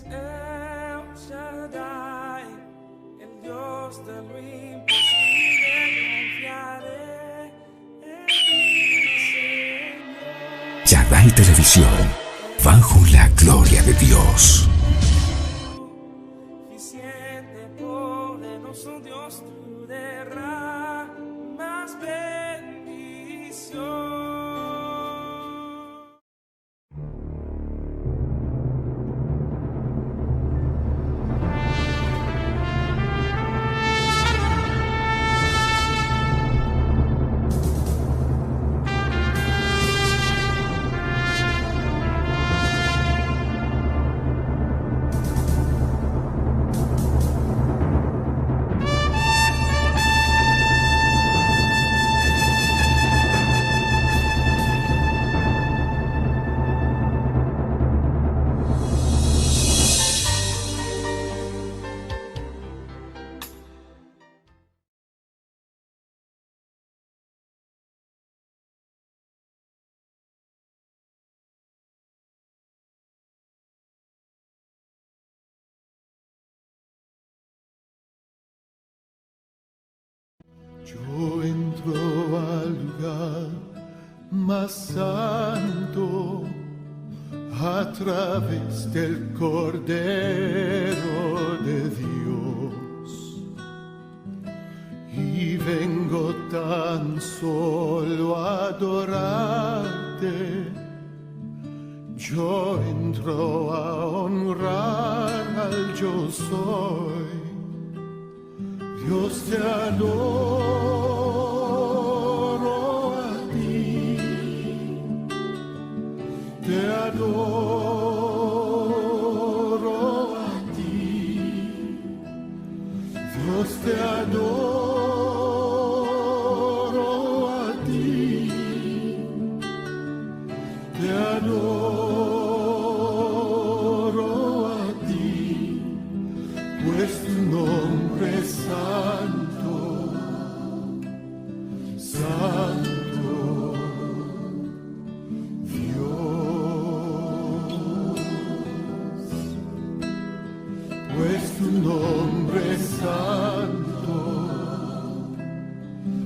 El Shaddai, el Dios de lo imposible, confiaré en ti, Señor. Shaddai Televisión, bajo la gloria de Dios. Suficiente, poderoso Dios, tú derramas bendición. Yo entro al lugar más santo a través del Cordero de Dios y vengo tan solo a adorarte. Yo entro a honrar al yo soy. Dios te adoro a ti, te adoro a ti, Dios te adoro a ti, te adoro a ti, pues tu nombre es santo, santo, Dios, pues tu nombre es santo,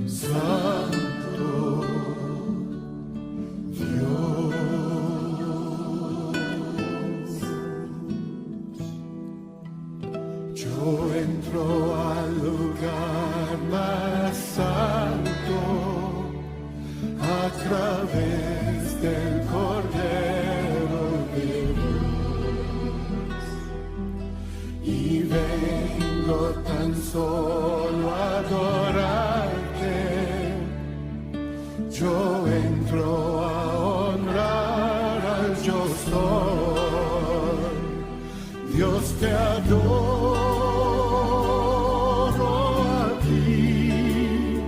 santo, Dios. Yo entro al lugar más santo a través del Cordero de Dios y vengo tan solo a adorarte. Yo entro a honrar al yo soy. Dios te adoro a ti,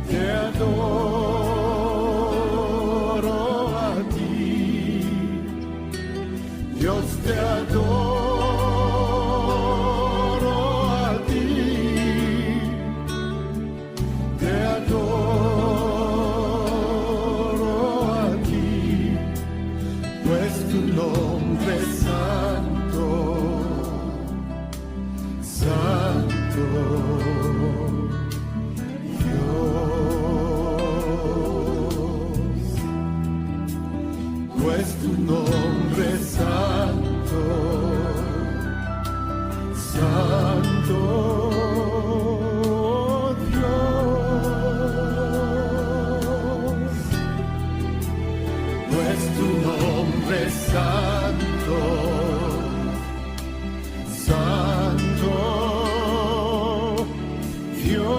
te adoro a ti, Dios te adoro a ti, te adoro a ti, pues tu nombre es santo, santo, Dios, pues tu nombre es santo, santo, Dios, pues tu nombre es santo, santo, Dios,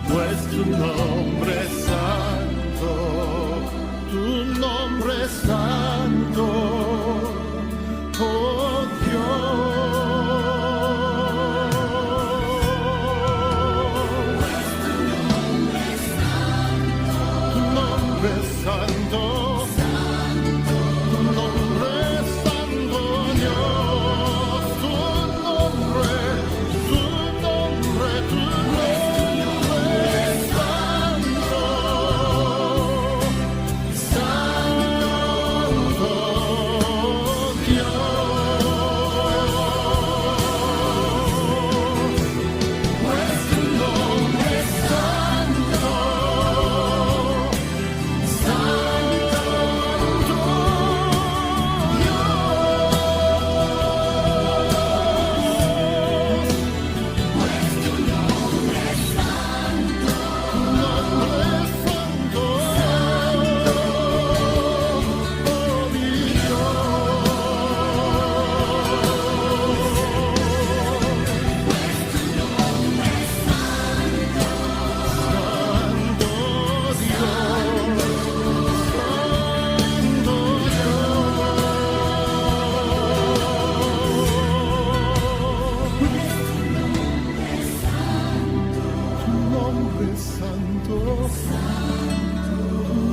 pues tu nombre es santo, tu nombre es santo, oh Dios, tu nombre es santo, tu nombre es santo, Dios, tu nombre es santo, santo,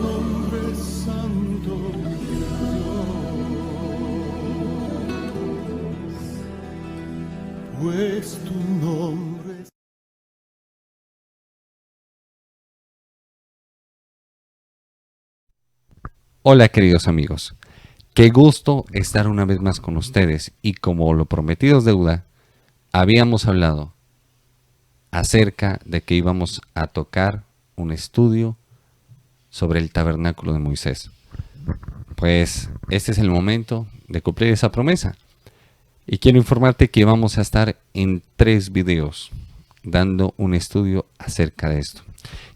nombre santo Dios, pues tu nombre. Hola queridos amigos, qué gusto estar una vez más con ustedes y como lo prometido es deuda, habíamos hablado acerca de que íbamos a tocar un estudio sobre el tabernáculo de Moisés. Pues este es el momento de cumplir esa promesa y quiero informarte que vamos a estar en 3 videos dando un estudio acerca de esto.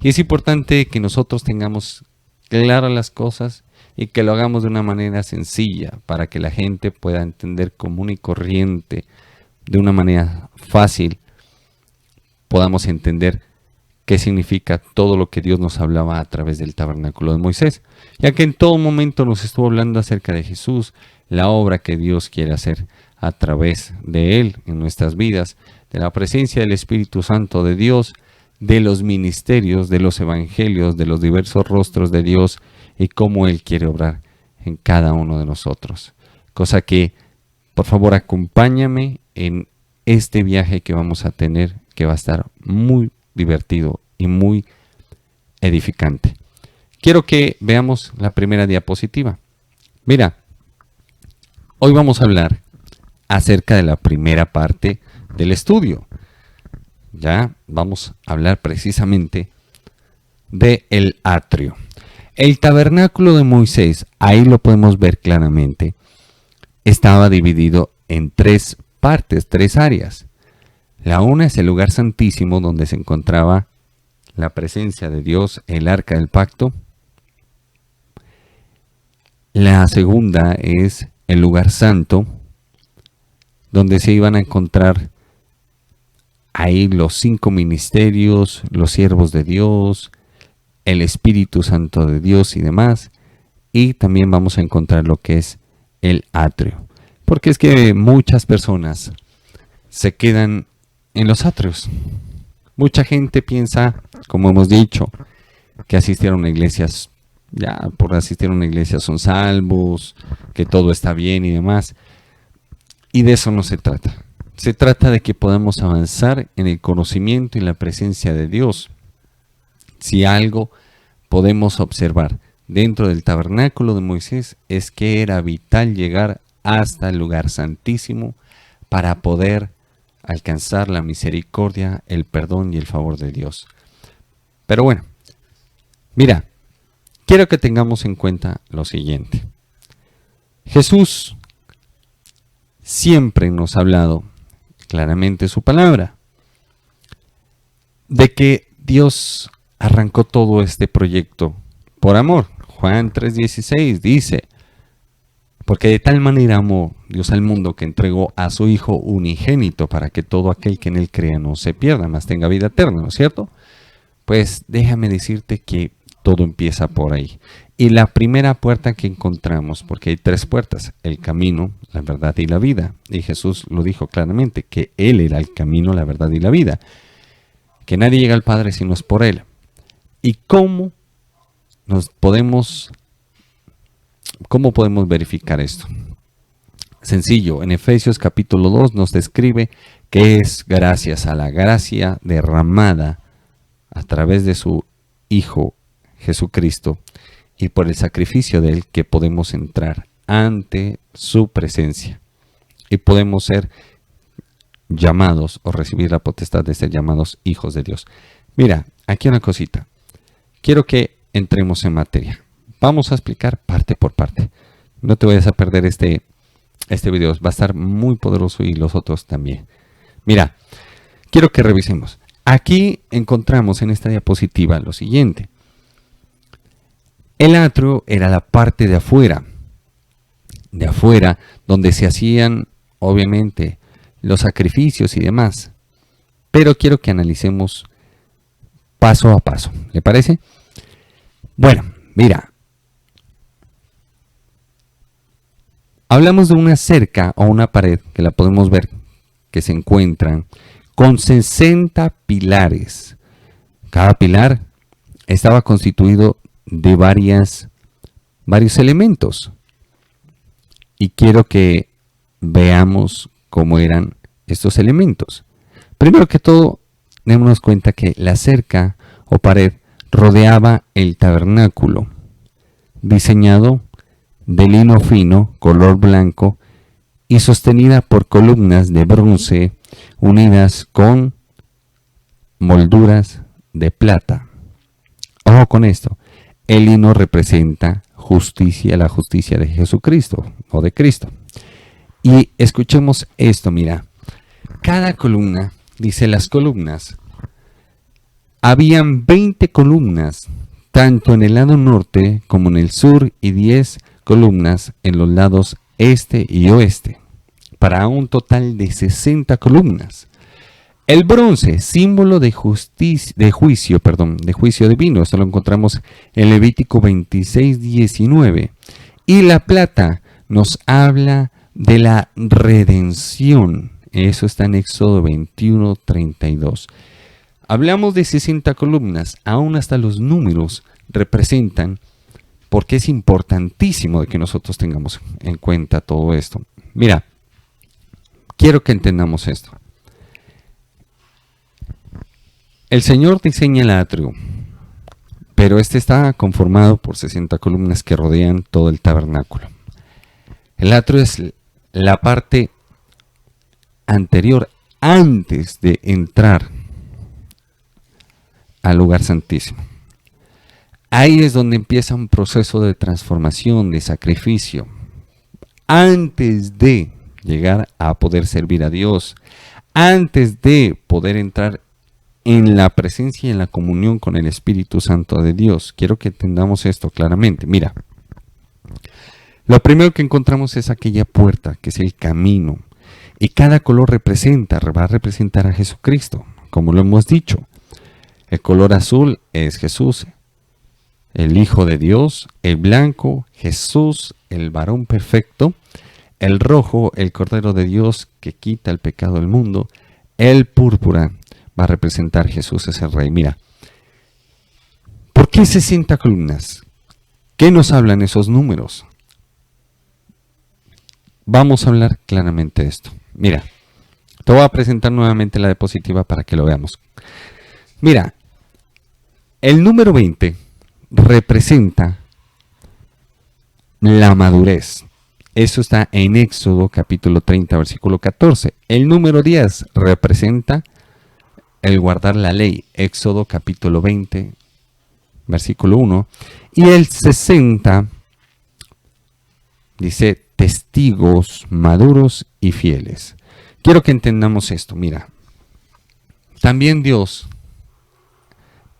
Y es importante que nosotros tengamos claras las cosas y que lo hagamos de una manera sencilla para que la gente pueda entender común y corriente, de una manera fácil, podamos entender qué significa todo lo que Dios nos hablaba a través del tabernáculo de Moisés, ya que en todo momento nos estuvo hablando acerca de Jesús, la obra que Dios quiere hacer a través de Él en nuestras vidas, de la presencia del Espíritu Santo de Dios, de los ministerios, de los evangelios, de los diversos rostros de Dios y cómo Él quiere obrar en cada uno de nosotros. Cosa que, por favor, acompáñame en este viaje que vamos a tener, que va a estar muy divertido y muy edificante. Quiero que veamos la primera diapositiva. Mira, hoy vamos a hablar acerca de la primera parte del estudio. Ya vamos a hablar precisamente del atrio. El tabernáculo de Moisés, ahí lo podemos ver claramente, estaba dividido en 3 partes, 3 áreas. La una es el lugar santísimo donde se encontraba la presencia de Dios, el arca del pacto. La segunda es el lugar santo, donde se iban a encontrar ahí los 5 ministerios, los siervos de Dios, el Espíritu Santo de Dios y demás. Y también vamos a encontrar lo que es el atrio. Porque es que muchas personas se quedan en los atrios. Mucha gente piensa, como hemos dicho, que asistieron a iglesias, ya por asistir a una iglesia son salvos, que todo está bien y demás. Y de eso no se trata. Se trata de que podamos avanzar en el conocimiento y la presencia de Dios. Si algo podemos observar dentro del tabernáculo de Moisés es que era vital llegar hasta el lugar santísimo para poder alcanzar la misericordia, el perdón y el favor de Dios. Pero bueno, mira, quiero que tengamos en cuenta lo siguiente. Jesús siempre nos ha hablado claramente su palabra, de que Dios arrancó todo este proyecto por amor. Juan 3:16 dice, porque de tal manera amó Dios al mundo que entregó a su Hijo unigénito para que todo aquel que en él crea no se pierda, mas tenga vida eterna, ¿no es cierto? Pues déjame decirte que todo empieza por ahí. Y la primera puerta que encontramos, porque hay 3 puertas, el camino, la verdad y la vida. Y Jesús lo dijo claramente, que Él era el camino, la verdad y la vida. Que nadie llega al Padre si no es por Él. ¿Y cómo podemos verificar esto? Sencillo, en Efesios capítulo 2 nos describe que es gracias a la gracia derramada a través de su Hijo Jesucristo y por el sacrificio de Él que podemos entrar ante su presencia y podemos ser llamados o recibir la potestad de ser llamados hijos de Dios. Mira, aquí una cosita. Quiero que entremos en materia. Vamos a explicar parte por parte. No te vayas a perder este video. Va a estar muy poderoso y los otros también. Mira, quiero que revisemos. Aquí encontramos en esta diapositiva lo siguiente. El atrio era la parte de afuera donde se hacían obviamente los sacrificios y demás. Pero quiero que analicemos paso a paso. ¿Le parece? Bueno, mira. Hablamos de una cerca o una pared que la podemos ver que se encuentran con 60 pilares. Cada pilar estaba constituido de varios elementos. Y quiero que veamos cómo eran estos elementos. Primero que todo, démonos cuenta que la cerca o pared rodeaba el tabernáculo, diseñado de lino fino, color blanco, y sostenida por columnas de bronce unidas con molduras de plata. Ojo con esto, el lino representa justicia, la justicia de Jesucristo o de Cristo. Y escuchemos esto, mira, cada columna, dice las columnas, habían 20 columnas, tanto en el lado norte como en el sur, y 10 columnas en los lados este y oeste, para un total de 60 columnas. El bronce, símbolo de juicio divino, esto lo encontramos en Levítico 26:19. Y la plata nos habla de la redención. Eso está en Éxodo 21:32. Hablamos de 60 columnas, aún hasta los números representan, porque es importantísimo de que nosotros tengamos en cuenta todo esto. Mira, quiero que entendamos esto. El Señor diseña el atrio, pero este está conformado por 60 columnas que rodean todo el tabernáculo. El atrio es la parte anterior, antes de entrar al lugar santísimo. Ahí es donde empieza un proceso de transformación, de sacrificio. Antes de llegar a poder servir a Dios, antes de poder entrar en la presencia y en la comunión con el Espíritu Santo de Dios. Quiero que entendamos esto claramente. Mira, lo primero que encontramos es aquella puerta, que es el camino. Y cada color va a representar a Jesucristo, como lo hemos dicho. El color azul es Jesús, el Hijo de Dios. El blanco, Jesús, el varón perfecto. El rojo, el Cordero de Dios que quita el pecado del mundo. El púrpura va a representar Jesús, es el Rey. Mira, ¿por qué 60 columnas? ¿Qué nos hablan esos números? Vamos a hablar claramente de esto. Mira, te voy a presentar nuevamente la diapositiva para que lo veamos. Mira, el número 20 representa la madurez. Eso está en Éxodo capítulo 30, versículo 14. El número 10 representa el guardar la ley. Éxodo capítulo 20, versículo 1. Y el 60 dice testigos maduros y fieles. Quiero que entendamos esto. Mira, también Dios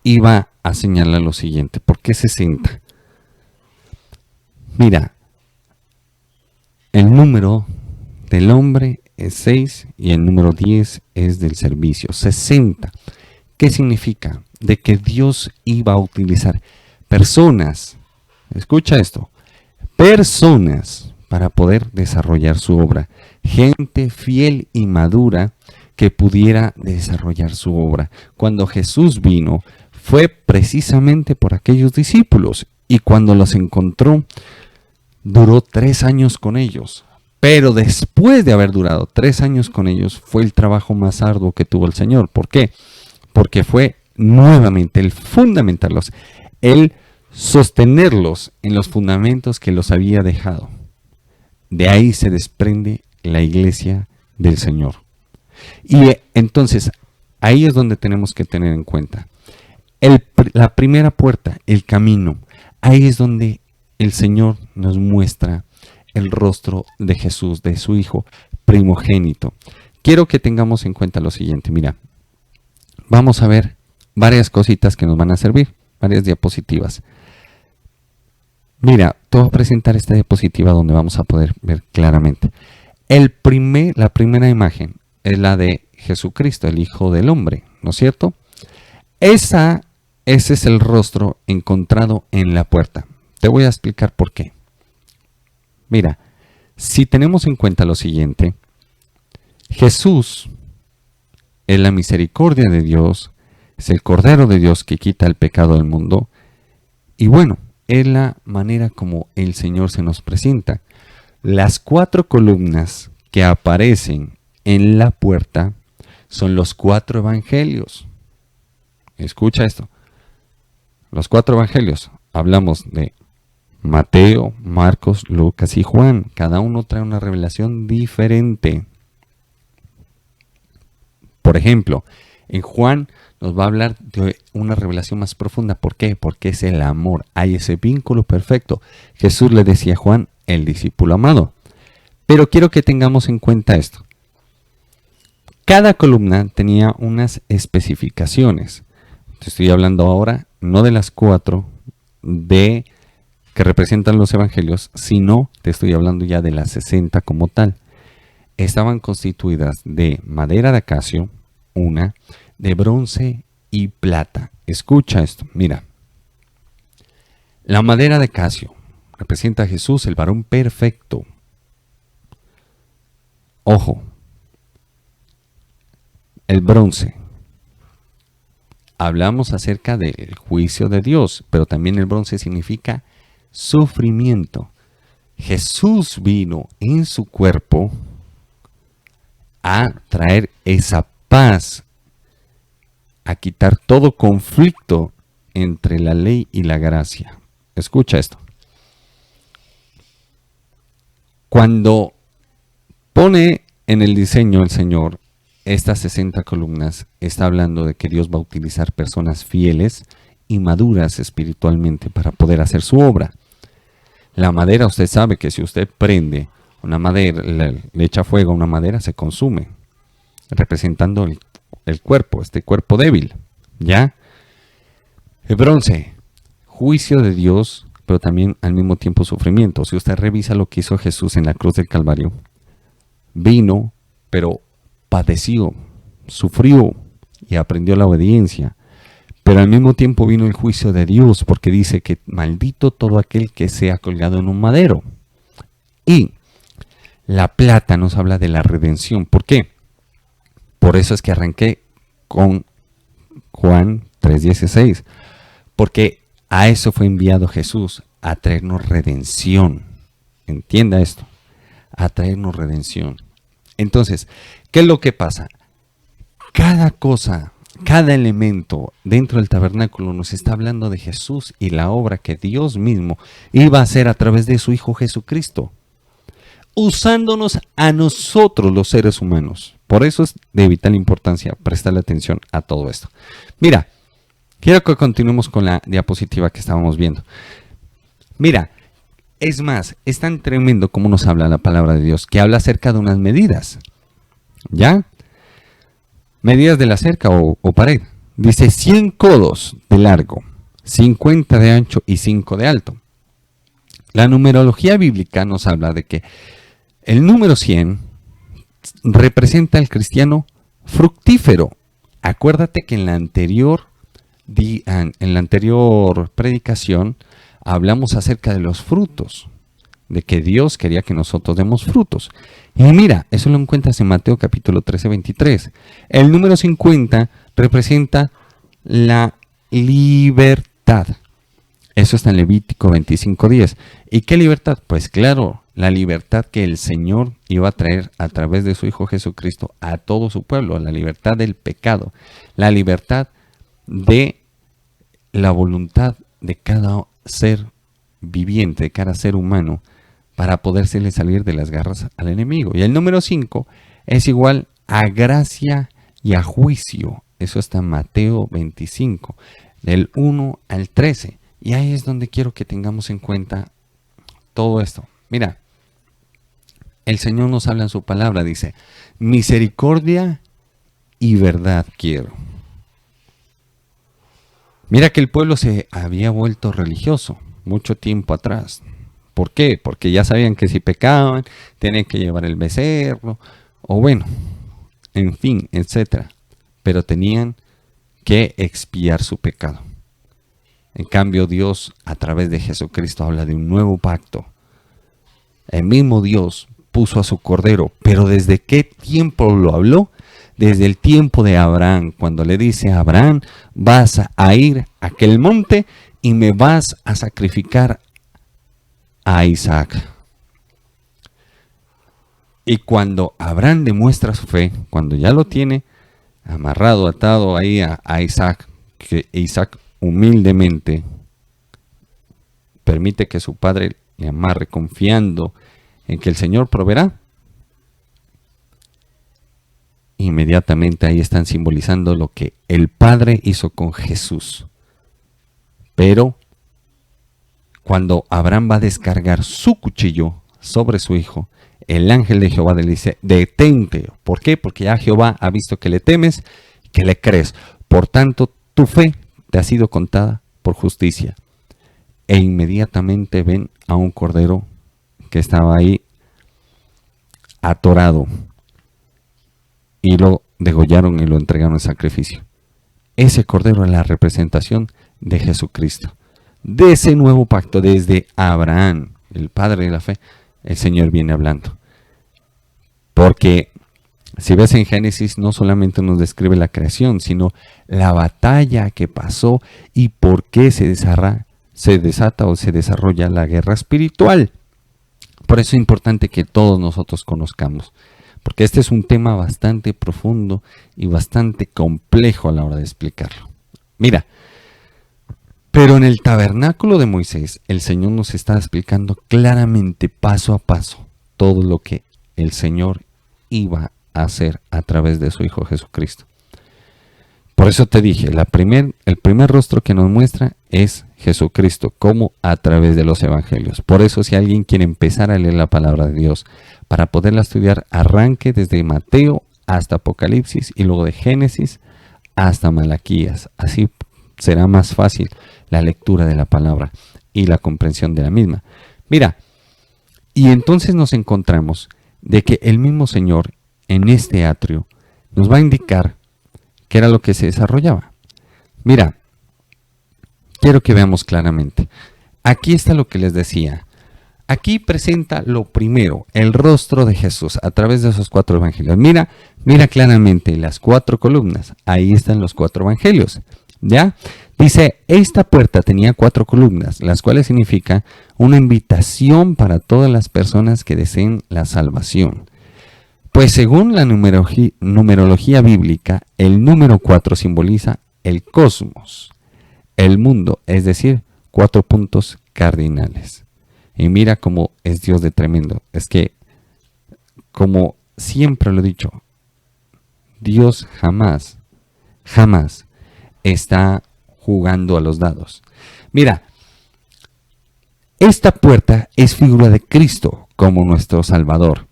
iba a señalar lo siguiente. ¿Por qué 60? Mira, el número del hombre es 6 y el número 10 es del servicio. 60. ¿Qué significa? De que Dios iba a utilizar personas, escucha esto, personas para poder desarrollar su obra. Gente fiel y madura que pudiera desarrollar su obra. Cuando Jesús vino, fue precisamente por aquellos discípulos, y cuando los encontró, duró 3 años con ellos. Pero después de haber durado 3 años con ellos, fue el trabajo más arduo que tuvo el Señor. ¿Por qué? Porque fue nuevamente el fundamentarlos, el sostenerlos en los fundamentos que los había dejado. De ahí se desprende la iglesia del Señor. Y entonces, ahí es donde tenemos que tener en cuenta. La primera puerta, el camino, ahí es donde el Señor nos muestra el rostro de Jesús, de su Hijo primogénito. Quiero que tengamos en cuenta lo siguiente. Mira, vamos a ver varias cositas que nos van a servir, varias diapositivas. Mira, te voy a presentar esta diapositiva donde vamos a poder ver claramente. La primera imagen es la de Jesucristo, el Hijo del Hombre, ¿no es cierto? Ese es el rostro encontrado en la puerta. Te voy a explicar por qué. Mira, si tenemos en cuenta lo siguiente, Jesús es la misericordia de Dios, Es el Cordero de Dios que quita el pecado del mundo. Y bueno, es la manera como el Señor se nos presenta. Las 4 columnas que aparecen en la puerta son los 4 evangelios. Escucha esto. Los 4 evangelios. Hablamos de Mateo, Marcos, Lucas y Juan. Cada uno trae una revelación diferente. Por ejemplo, en Juan nos va a hablar de una revelación más profunda. ¿Por qué? Porque es el amor. Hay ese vínculo perfecto. Jesús le decía a Juan, el discípulo amado. Pero quiero que tengamos en cuenta esto. Cada columna tenía unas especificaciones. Te estoy hablando ahora no de las 4 que representan los evangelios, sino te estoy hablando ya de las 60 como tal. Estaban constituidas de madera de acacio, una, de bronce y plata. Escucha esto, mira. La madera de acacio representa a Jesús, el varón perfecto. Ojo, el bronce. Hablamos acerca del juicio de Dios, pero también el bronce significa sufrimiento. Jesús vino en su cuerpo a traer esa paz, a quitar todo conflicto entre la ley y la gracia. Escucha esto. Cuando pone en el diseño el Señor estas 60 columnas, está hablando de que Dios va a utilizar personas fieles y maduras espiritualmente para poder hacer su obra. La madera, usted sabe que si usted prende una madera, le echa fuego a una madera, se consume, representando el cuerpo, este cuerpo débil, ¿ya? El bronce, juicio de Dios, pero también al mismo tiempo sufrimiento. Si usted revisa lo que hizo Jesús en la cruz del Calvario, vino, pero padeció, sufrió y aprendió la obediencia. Pero al mismo tiempo vino el juicio de Dios, porque dice que maldito todo aquel que sea colgado en un madero. Y la plata nos habla de la redención. ¿Por qué? Por eso es que arranqué con Juan 3:16. Porque a eso fue enviado Jesús, a traernos redención. Entienda esto, a traernos redención. Entonces, ¿qué es lo que pasa? Cada cosa, cada elemento dentro del tabernáculo nos está hablando de Jesús y la obra que Dios mismo iba a hacer a través de su Hijo Jesucristo, usándonos a nosotros los seres humanos. Por eso es de vital importancia prestarle atención a todo esto. Mira, quiero que continuemos con la diapositiva que estábamos viendo. Mira, es más, es tan tremendo como nos habla la palabra de Dios, que habla acerca de unas medidas. ¿Ya? Medidas de la cerca o pared. Dice 100 codos de largo, 50 de ancho y 5 de alto. La numerología bíblica nos habla de que el número 100 representa al cristiano fructífero. Acuérdate que en la anterior predicación hablamos acerca de los frutos, de que Dios quería que nosotros demos frutos. Y mira, eso lo encuentras en Mateo capítulo 13:23. El número 50 representa la libertad. Eso está en Levítico 25:10. ¿Y qué libertad? Pues claro, la libertad que el Señor iba a traer a través de su Hijo Jesucristo a todo su pueblo, la libertad del pecado, la libertad de la voluntad de cada ser viviente, de cada ser humano, para podérsele salir de las garras al enemigo. Y el número 5 es igual a gracia y a juicio. Eso está en Mateo 25, del 1 al 13. Y ahí es donde quiero que tengamos en cuenta todo esto. Mira, el Señor nos habla en su palabra, dice, misericordia y verdad quiero. Mira que el pueblo se había vuelto religioso mucho tiempo atrás. ¿Por qué? Porque ya sabían que si pecaban, tenían que llevar el becerro, o bueno, en fin, etc. Pero tenían que expiar su pecado. En cambio, Dios, a través de Jesucristo, habla de un nuevo pacto. El mismo Dios puso a su Cordero, pero ¿desde qué tiempo lo habló? desde el tiempo de Abraham, cuando le dice a Abraham, vas a ir a aquel monte y me vas a sacrificar a Isaac. Y cuando Abraham demuestra su fe, cuando ya lo tiene amarrado, atado ahí a Isaac, que Isaac humildemente permite que su padre le amarre confiando en que el Señor proveerá, inmediatamente ahí están simbolizando lo que el Padre hizo con Jesús. Pero cuando Abraham va a descargar su cuchillo sobre su hijo, el ángel de Jehová le dice, detente. ¿Por qué? Porque ya Jehová ha visto que le temes, que le crees. Por tanto, tu fe te ha sido contada por justicia. E inmediatamente ven a un cordero que estaba ahí atorado. Y lo degollaron y lo entregaron en sacrificio. Ese cordero es la representación de Jesucristo. De ese nuevo pacto, desde Abraham, el padre de la fe, el Señor viene hablando. Porque si ves en Génesis, no solamente nos describe la creación, sino la batalla que pasó y por qué se desata o se desarrolla la guerra espiritual. Por eso es importante que todos nosotros conozcamos. Porque este es un tema bastante profundo y bastante complejo a la hora de explicarlo. Mira, pero en el tabernáculo de Moisés, el Señor nos está explicando claramente, paso a paso, todo lo que el Señor iba a hacer a través de su Hijo Jesucristo. Por eso te dije, el primer rostro que nos muestra es Jesucristo, como a través de los evangelios. Por eso, si alguien quiere empezar a leer la palabra de Dios, para poderla estudiar, arranque desde Mateo hasta Apocalipsis y luego de Génesis hasta Malaquías. Así será más fácil la lectura de la palabra y la comprensión de la misma. Mira, y entonces nos encontramos de que el mismo Señor en este atrio nos va a indicar qué era lo que se desarrollaba. Mira, quiero que veamos claramente. Aquí está lo que les decía. Aquí presenta lo primero, el rostro de Jesús a través de esos 4 evangelios. Mira claramente las 4 columnas. Ahí están los 4 evangelios. ¿Ya? Dice, esta puerta tenía 4 columnas, las cuales significa una invitación para todas las personas que deseen la salvación. Pues según la numerología bíblica, el número 4 simboliza el cosmos, el mundo, es decir, 4 puntos cardinales. Y mira cómo es Dios de tremendo. Es que, como siempre lo he dicho, Dios jamás está jugando a los dados. Mira, esta puerta es figura de Cristo como nuestro Salvador.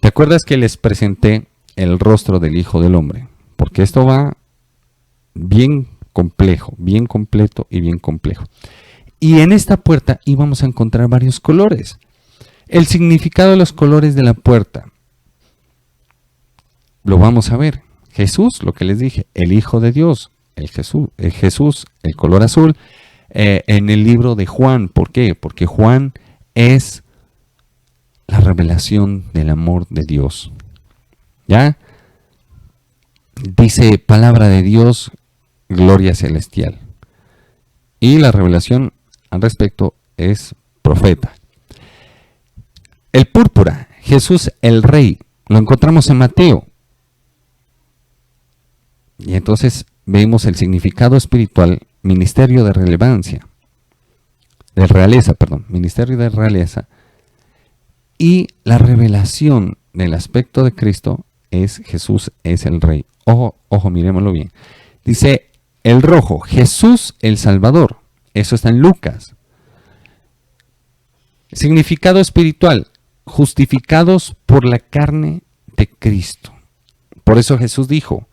¿Te acuerdas que les presenté el rostro del Hijo del Hombre? Porque esto va bien complejo, bien completo y bien complejo. Y en esta puerta íbamos a encontrar varios colores. El significado de los colores de la puerta lo vamos a ver. Jesús, lo que les dije, el Hijo de Dios, el Jesús, el color azul, en el libro de Juan. ¿Por qué? Porque Juan es la revelación del amor de Dios. ¿Ya? Dice palabra de Dios, gloria celestial. Y la revelación al respecto es profeta. El púrpura, Jesús el Rey, lo encontramos en Mateo. Y entonces vemos el significado espiritual, ministerio de relevancia, ministerio de realeza. Y la revelación del aspecto de Cristo es Jesús es el Rey. Ojo, miremoslo bien. Dice el rojo, Jesús el Salvador. Eso está en Lucas. Significado espiritual, justificados por la carne de Cristo. Por eso Jesús dijo,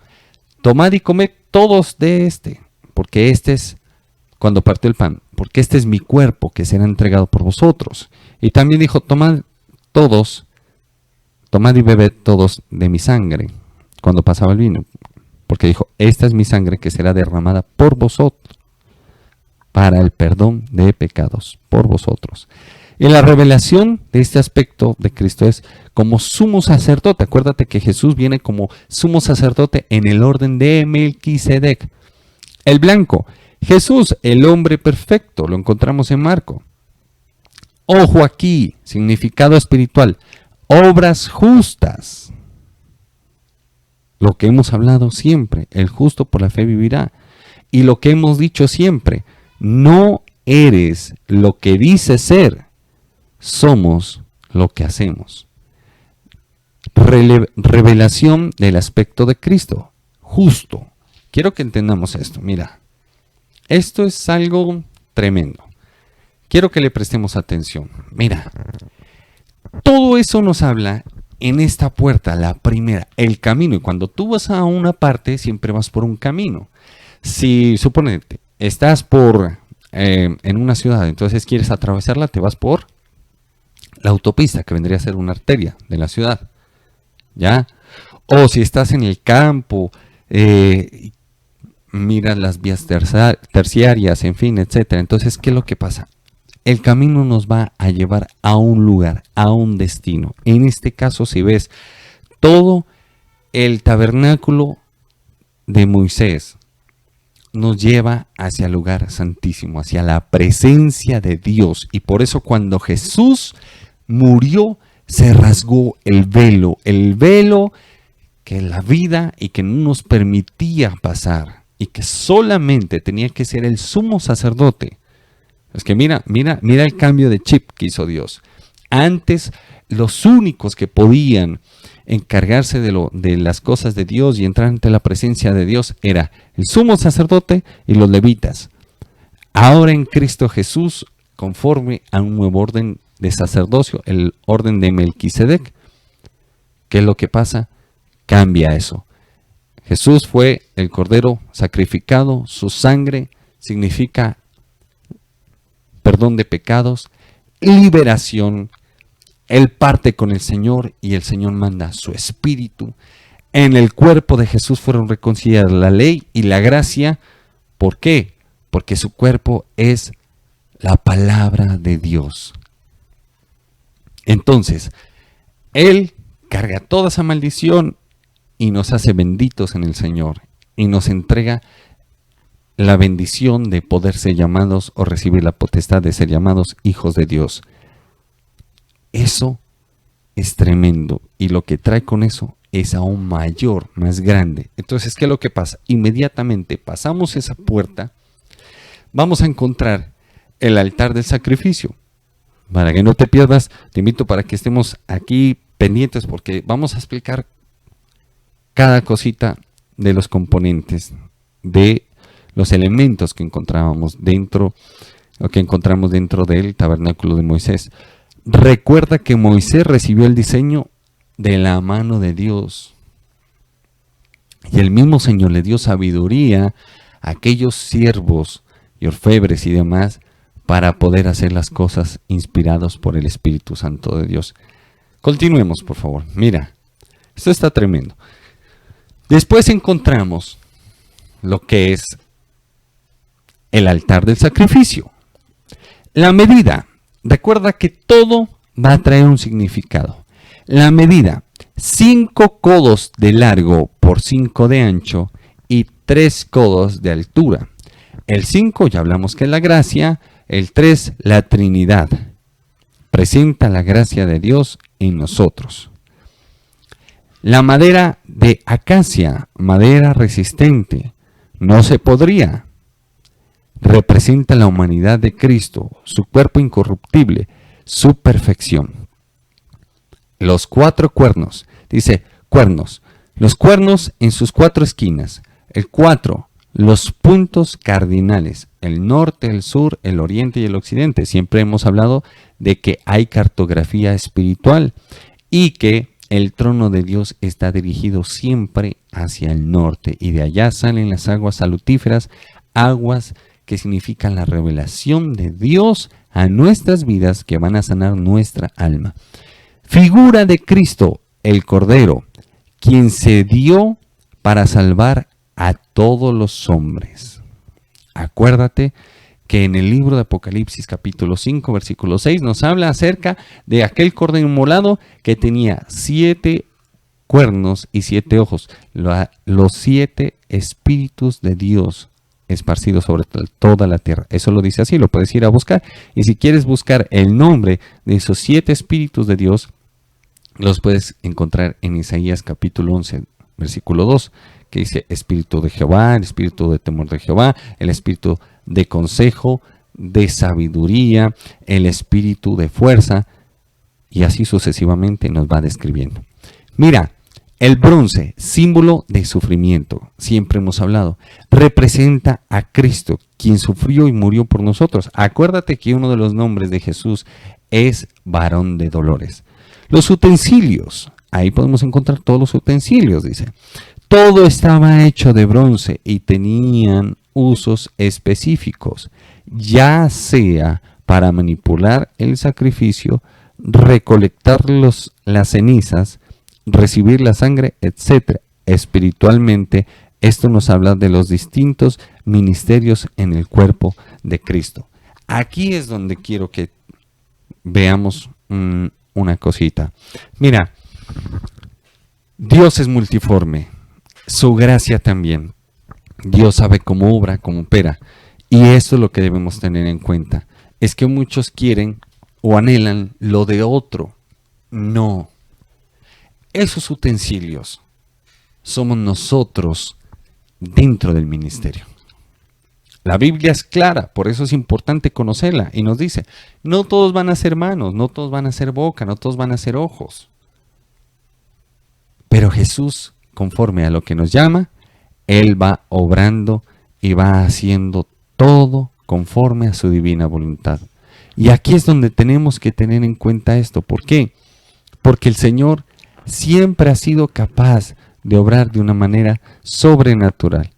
tomad y comed todos de este, porque este es, cuando partió el pan, porque este es mi cuerpo que será entregado por vosotros. Y también dijo, tomad y bebed todos de mi sangre, cuando pasaba el vino. Porque dijo, esta es mi sangre que será derramada por vosotros, para el perdón de pecados, por vosotros. Y la revelación de este aspecto de Cristo es como sumo sacerdote. Acuérdate que Jesús viene como sumo sacerdote en el orden de Melquisedec. El blanco, Jesús, el hombre perfecto, lo encontramos en Marco. Ojo aquí, significado espiritual, obras justas. Lo que hemos hablado siempre, el justo por la fe vivirá. Y lo que hemos dicho siempre, no eres lo que dices ser, somos lo que hacemos. Revelación del aspecto de Cristo, justo. Quiero que entendamos esto, mira. Esto es algo tremendo. Quiero que le prestemos atención. Mira, todo eso nos habla en esta puerta, la primera, el camino. Y cuando tú vas a una parte, siempre vas por un camino. Si, suponete, estás en una ciudad, entonces quieres atravesarla, te vas por la autopista, que vendría a ser una arteria de la ciudad. ¿Ya? O si estás en el campo, miras las vías terciarias, en fin, etc. Entonces, ¿qué es lo que pasa? El camino nos va a llevar a un lugar, a un destino. En este caso, si ves todo el tabernáculo de Moisés, nos lleva hacia el lugar santísimo, hacia la presencia de Dios. Y por eso cuando Jesús murió, se rasgó el velo que la vida y que no nos permitía pasar. Y que solamente tenía que ser el sumo sacerdote. Es que mira el cambio de chip que hizo Dios. Antes, los únicos que podían encargarse de las cosas de Dios y entrar ante la presencia de Dios era el sumo sacerdote y los levitas. Ahora en Cristo Jesús, conforme a un nuevo orden de sacerdocio, el orden de Melquisedec, ¿qué es lo que pasa? Cambia eso. Jesús fue el cordero sacrificado, su sangre significa perdón de pecados, liberación. Él parte con el Señor y el Señor manda su espíritu. En el cuerpo de Jesús fueron reconciliadas la ley y la gracia. ¿Por qué? Porque su cuerpo es la palabra de Dios. Entonces, Él carga toda esa maldición y nos hace benditos en el Señor. Y nos entrega la bendición de poder ser llamados o recibir la potestad de ser llamados hijos de Dios. Eso es tremendo y lo que trae con eso es aún mayor, más grande. Entonces, ¿qué es lo que pasa? Inmediatamente pasamos esa puerta, vamos a encontrar el altar del sacrificio. Para que no te pierdas, te invito para que estemos aquí pendientes porque vamos a explicar cada cosita de los componentes, de los elementos que encontramos dentro del tabernáculo de Moisés. Recuerda que Moisés recibió el diseño de la mano de Dios. Y el mismo Señor le dio sabiduría a aquellos siervos y orfebres y demás para poder hacer las cosas inspirados por el Espíritu Santo de Dios. Continuemos, por favor. Mira, esto está tremendo. Después encontramos lo que es el altar del sacrificio. La medida. Recuerda que todo va a traer un significado. La medida, 5 codos de largo por 5 de ancho y 3 codos de altura. El 5 ya hablamos que es la gracia, el 3 la Trinidad. Presenta la gracia de Dios en nosotros. La madera de acacia, madera resistente, no se podría. Representa la humanidad de Cristo, su cuerpo incorruptible, su perfección. Los 4 cuernos, dice cuernos, los cuernos en sus 4 esquinas, el 4, los puntos cardinales, el norte, el sur, el oriente y el occidente. Siempre hemos hablado de que hay cartografía espiritual y que el trono de Dios está dirigido siempre hacia el norte y de allá salen las aguas salutíferas, aguas que significan la revelación de Dios a nuestras vidas que van a sanar nuestra alma. Figura de Cristo, el Cordero, quien se dio para salvar a todos los hombres. Acuérdate que en el libro de Apocalipsis capítulo 5 versículo 6 nos habla acerca de aquel cordero inmolado que tenía 7 cuernos y 7 ojos, los 7 espíritus de Dios esparcidos sobre toda la tierra. Eso lo dice así, lo puedes ir a buscar. Y si quieres buscar el nombre de esos 7 espíritus de Dios, los puedes encontrar en Isaías capítulo 11, versículo 2, que dice espíritu de Jehová, el espíritu de temor de Jehová, el espíritu de consejo, de sabiduría, el espíritu de fuerza, y así sucesivamente nos va describiendo. Mira, el bronce, símbolo de sufrimiento, siempre hemos hablado, representa a Cristo, quien sufrió y murió por nosotros. Acuérdate que uno de los nombres de Jesús es varón de dolores. Los utensilios, ahí podemos encontrar todos los utensilios, dice. Todo estaba hecho de bronce y tenían usos específicos, ya sea para manipular el sacrificio, recolectar las cenizas, recibir la sangre, etc. Espiritualmente, esto nos habla de los distintos ministerios en el cuerpo de Cristo. Aquí es donde quiero que veamos una cosita. Mira, Dios es multiforme, su gracia también. Dios sabe cómo obra, cómo opera. Y esto es lo que debemos tener en cuenta. Es que muchos quieren o anhelan lo de otro. No. Esos utensilios somos nosotros dentro del ministerio. La Biblia es clara, por eso es importante conocerla. Y nos dice, no todos van a ser manos, no todos van a ser boca, no todos van a ser ojos. Pero Jesús, conforme a lo que nos llama, Él va obrando y va haciendo todo conforme a su divina voluntad. Y aquí es donde tenemos que tener en cuenta esto. ¿Por qué? Porque el Señor siempre ha sido capaz de obrar de una manera sobrenatural.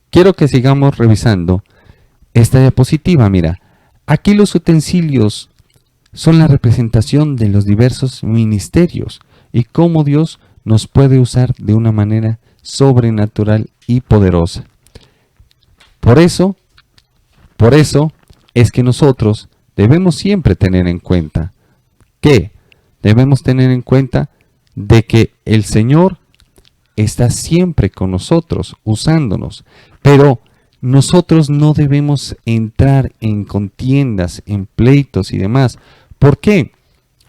Quiero que sigamos revisando esta diapositiva. Mira, aquí los utensilios son la representación de los diversos ministerios y cómo Dios nos puede usar de una manera sobrenatural y poderosa. Por eso es que nosotros debemos siempre tener en cuenta de que el Señor está siempre con nosotros, usándonos, pero nosotros no debemos entrar en contiendas, en pleitos y demás. ¿Por qué?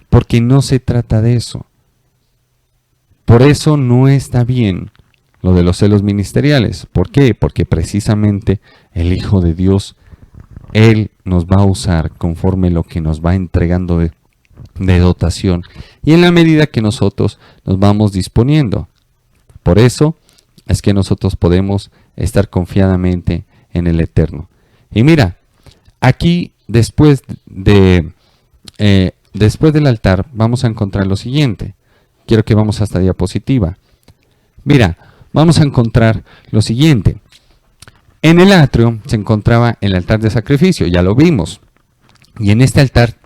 Porque no se trata de eso. Por eso no está bien lo de los celos ministeriales. ¿Por qué? Porque precisamente el Hijo de Dios, Él nos va a usar conforme lo que nos va entregando de dotación y en la medida que nosotros nos vamos disponiendo. Por eso es que nosotros podemos estar confiadamente en el Eterno. Y mira, aquí después del altar vamos a encontrar lo siguiente. Quiero que vamos a esta diapositiva. Mira, vamos a encontrar lo siguiente. En el atrio se encontraba el altar de sacrificio, ya lo vimos. Y en este altar,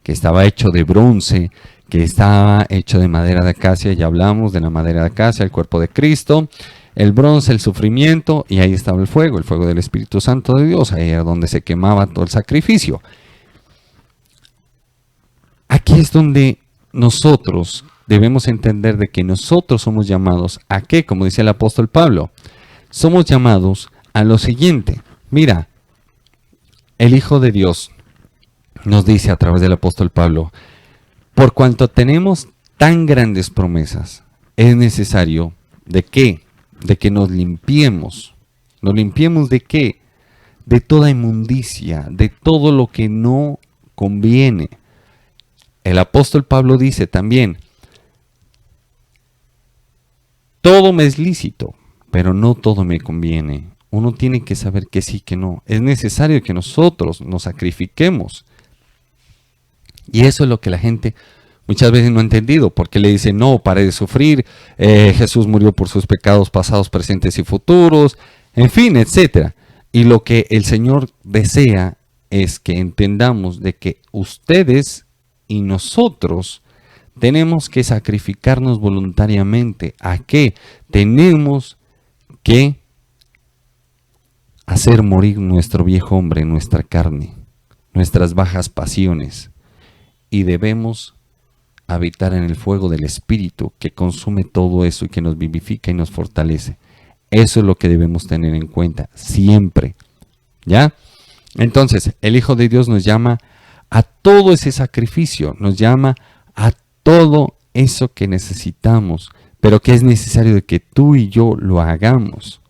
que estaba hecho de bronce, que estaba hecho de madera de acacia, ya hablamos de la madera de acacia, el cuerpo de Cristo, el bronce, el sufrimiento, y ahí estaba el fuego del Espíritu Santo de Dios, ahí era donde se quemaba todo el sacrificio. Aquí es donde nosotros debemos entender de que nosotros somos llamados a qué, como dice el apóstol Pablo, somos llamados a lo siguiente. Mira, el Hijo de Dios nos dice a través del apóstol Pablo, por cuanto tenemos tan grandes promesas, es necesario ¿de qué? De que nos limpiemos. ¿Nos limpiemos de qué? De toda inmundicia, de todo lo que no conviene. El apóstol Pablo dice también, todo me es lícito, pero no todo me conviene. Uno tiene que saber que sí, que no. Es necesario que nosotros nos sacrifiquemos. Y eso es lo que la gente muchas veces no ha entendido, porque le dicen, no, pare de sufrir, Jesús murió por sus pecados pasados, presentes y futuros, en fin, etc. Y lo que el Señor desea es que entendamos de que ustedes y nosotros tenemos que sacrificarnos voluntariamente. ¿A qué? Tenemos que hacer morir nuestro viejo hombre, nuestra carne, nuestras bajas pasiones, y debemos habitar en el fuego del Espíritu que consume todo eso y que nos vivifica y nos fortalece. Eso es lo que debemos tener en cuenta siempre, ¿ya? Entonces, el Hijo de Dios nos llama a todo ese sacrificio, nos llama a todo eso que necesitamos, pero que es necesario de que tú y yo lo hagamos,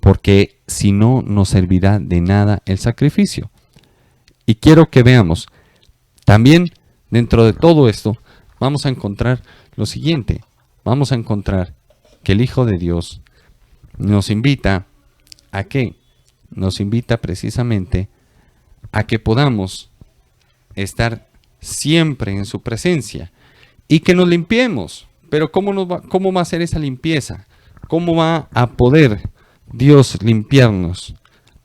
porque si no, no servirá de nada el sacrificio. Y quiero que veamos, también dentro de todo esto, vamos a encontrar lo siguiente. Vamos a encontrar que el Hijo de Dios nos invita ¿a qué? Nos invita precisamente a que podamos estar siempre en su presencia y que nos limpiemos. Pero ¿cómo va a ser esa limpieza? ¿Cómo va a poder Dios limpiarnos?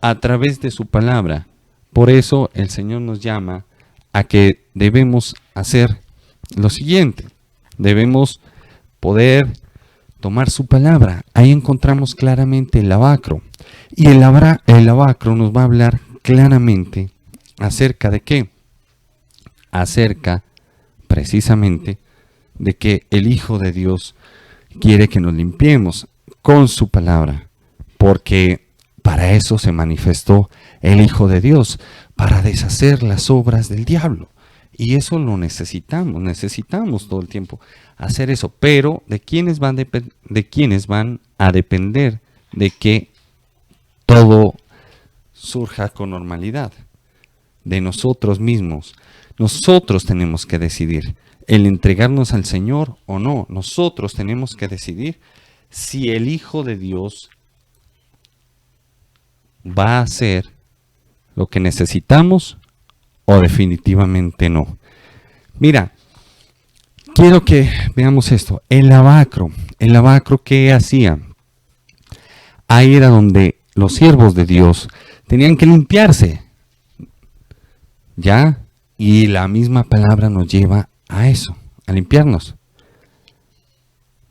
A través de su palabra. Por eso el Señor nos llama a que debemos hacer lo siguiente. Debemos poder tomar su palabra. Ahí encontramos claramente el lavacro. Y el lavacro nos va a hablar claramente acerca de qué. Acerca precisamente de que el Hijo de Dios quiere que nos limpiemos con su palabra. Porque para eso se manifestó el Hijo de Dios, para deshacer las obras del diablo. Y eso lo necesitamos todo el tiempo hacer eso. Pero ¿de quiénes van a depender de que todo surja con normalidad? De nosotros mismos. Nosotros tenemos que decidir el entregarnos al Señor o no. Nosotros tenemos que decidir si el Hijo de Dios va a hacer lo que necesitamos o definitivamente no. Mira, quiero que veamos esto. El lavacro, ¿qué hacía? Ahí era donde los siervos de Dios tenían que limpiarse. ¿Ya? Y la misma palabra nos lleva a eso, a limpiarnos.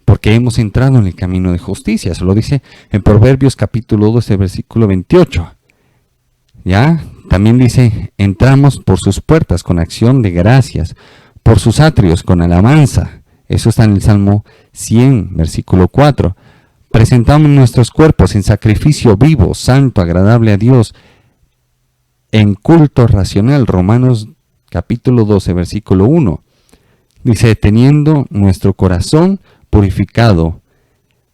Porque hemos entrado en el camino de justicia. Se lo dice en Proverbios capítulo 12, versículo 28. ¿Ya? También dice, entramos por sus puertas con acción de gracias, por sus atrios con alabanza. Eso está en el Salmo 100, versículo 4. Presentamos nuestros cuerpos en sacrificio vivo, santo, agradable a Dios, en culto racional. Romanos capítulo 12, versículo 1. Dice, teniendo nuestro corazón purificado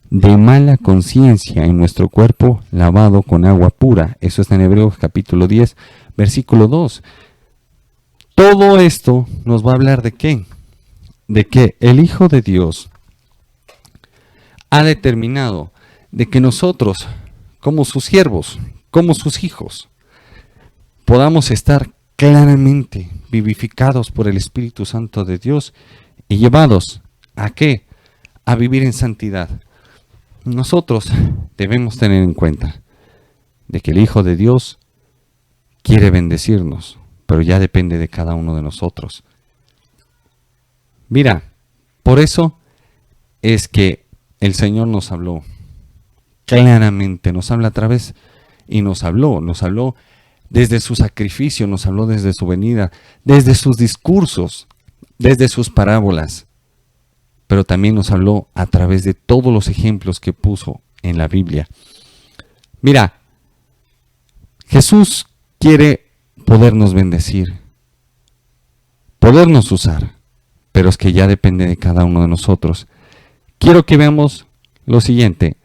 de mala conciencia en nuestro cuerpo lavado con agua pura. Eso está en Hebreos capítulo 10, versículo 2. Todo esto nos va a hablar de qué? De que el Hijo de Dios ha determinado de que nosotros, como sus siervos, como sus hijos, podamos estar claramente vivificados por el Espíritu Santo de Dios y llevados ¿a qué? A vivir en santidad. Nosotros debemos tener en cuenta de que el Hijo de Dios quiere bendecirnos, pero ya depende de cada uno de nosotros. Mira, por eso es que el Señor nos habló claramente, nos habla a través y nos habló desde su sacrificio, nos habló desde su venida, desde sus discursos, desde sus parábolas, pero también nos habló a través de todos los ejemplos que puso en la Biblia. Mira, Jesús quiere podernos bendecir, podernos usar, pero es que ya depende de cada uno de nosotros. Quiero que veamos lo siguiente.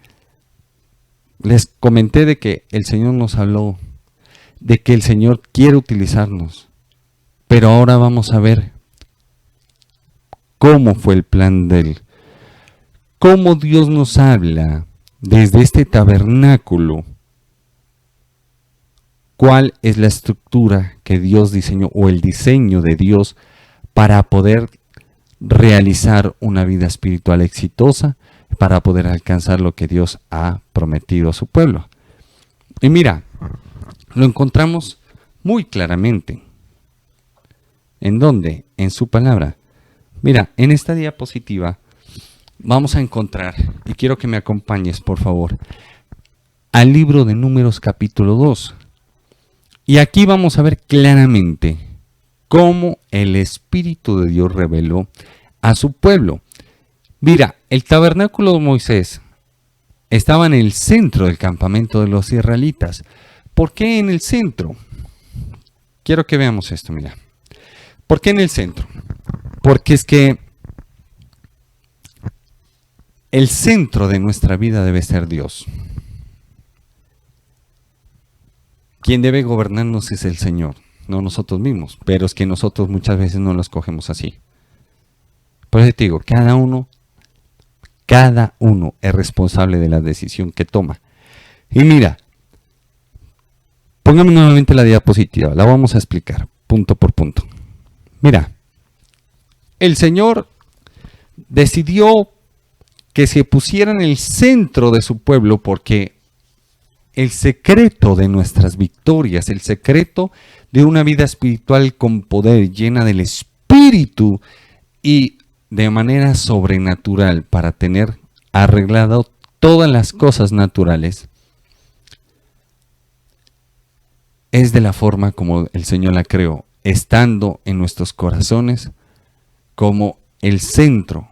Les comenté de que el Señor nos habló, de que el Señor quiere utilizarnos, pero ahora vamos a ver cómo fue el plan de Él. Cómo Dios nos habla desde este tabernáculo. ¿Cuál es la estructura que Dios diseñó o el diseño de Dios para poder realizar una vida espiritual exitosa, para poder alcanzar lo que Dios ha prometido a su pueblo? Y mira, lo encontramos muy claramente. ¿En dónde? En su palabra. Mira, en esta diapositiva vamos a encontrar, y quiero que me acompañes por favor, al libro de Números capítulo 2. Y aquí vamos a ver claramente cómo el Espíritu de Dios reveló a su pueblo. Mira, el tabernáculo de Moisés estaba en el centro del campamento de los israelitas. ¿Por qué en el centro? Quiero que veamos esto, mira. ¿Por qué en el centro? Porque es que el centro de nuestra vida debe ser Dios. Quien debe gobernarnos es el Señor, no nosotros mismos. Pero es que nosotros muchas veces no lo escogemos así. Por eso te digo, cada uno es responsable de la decisión que toma. Y mira, póngame nuevamente la diapositiva, la vamos a explicar punto por punto. Mira, el Señor decidió que se pusiera en el centro de su pueblo porque el secreto de nuestras victorias, el secreto de una vida espiritual con poder, llena del Espíritu y de manera sobrenatural para tener arreglado todas las cosas naturales, es de la forma como el Señor la creó, estando en nuestros corazones como el centro,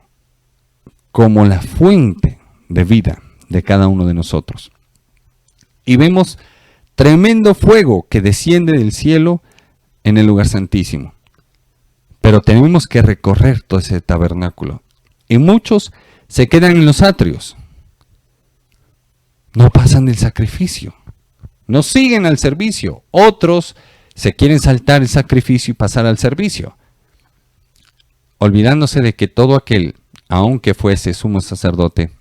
como la fuente de vida de cada uno de nosotros. Y vemos tremendo fuego que desciende del cielo en el lugar santísimo. Pero tenemos que recorrer todo ese tabernáculo. Y muchos se quedan en los atrios. No pasan del sacrificio. No siguen al servicio. Otros se quieren saltar el sacrificio y pasar al servicio, olvidándose de que todo aquel, aunque fuese sumo sacerdote,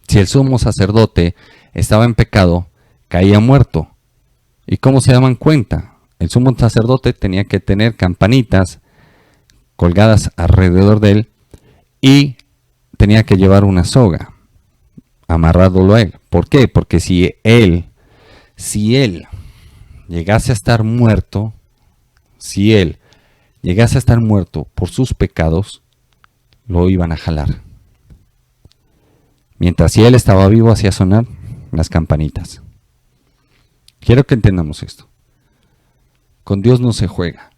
si el sumo sacerdote estaba en pecado, caía muerto. ¿Y cómo se daban cuenta? El sumo sacerdote tenía que tener campanitas colgadas alrededor de él y tenía que llevar una soga amarrándolo a él. ¿Por qué? Porque si él llegase a estar muerto, por sus pecados, lo iban a jalar. Mientras si él estaba vivo, hacía sonar las campanitas. Quiero que entendamos esto. Con Dios no se juega.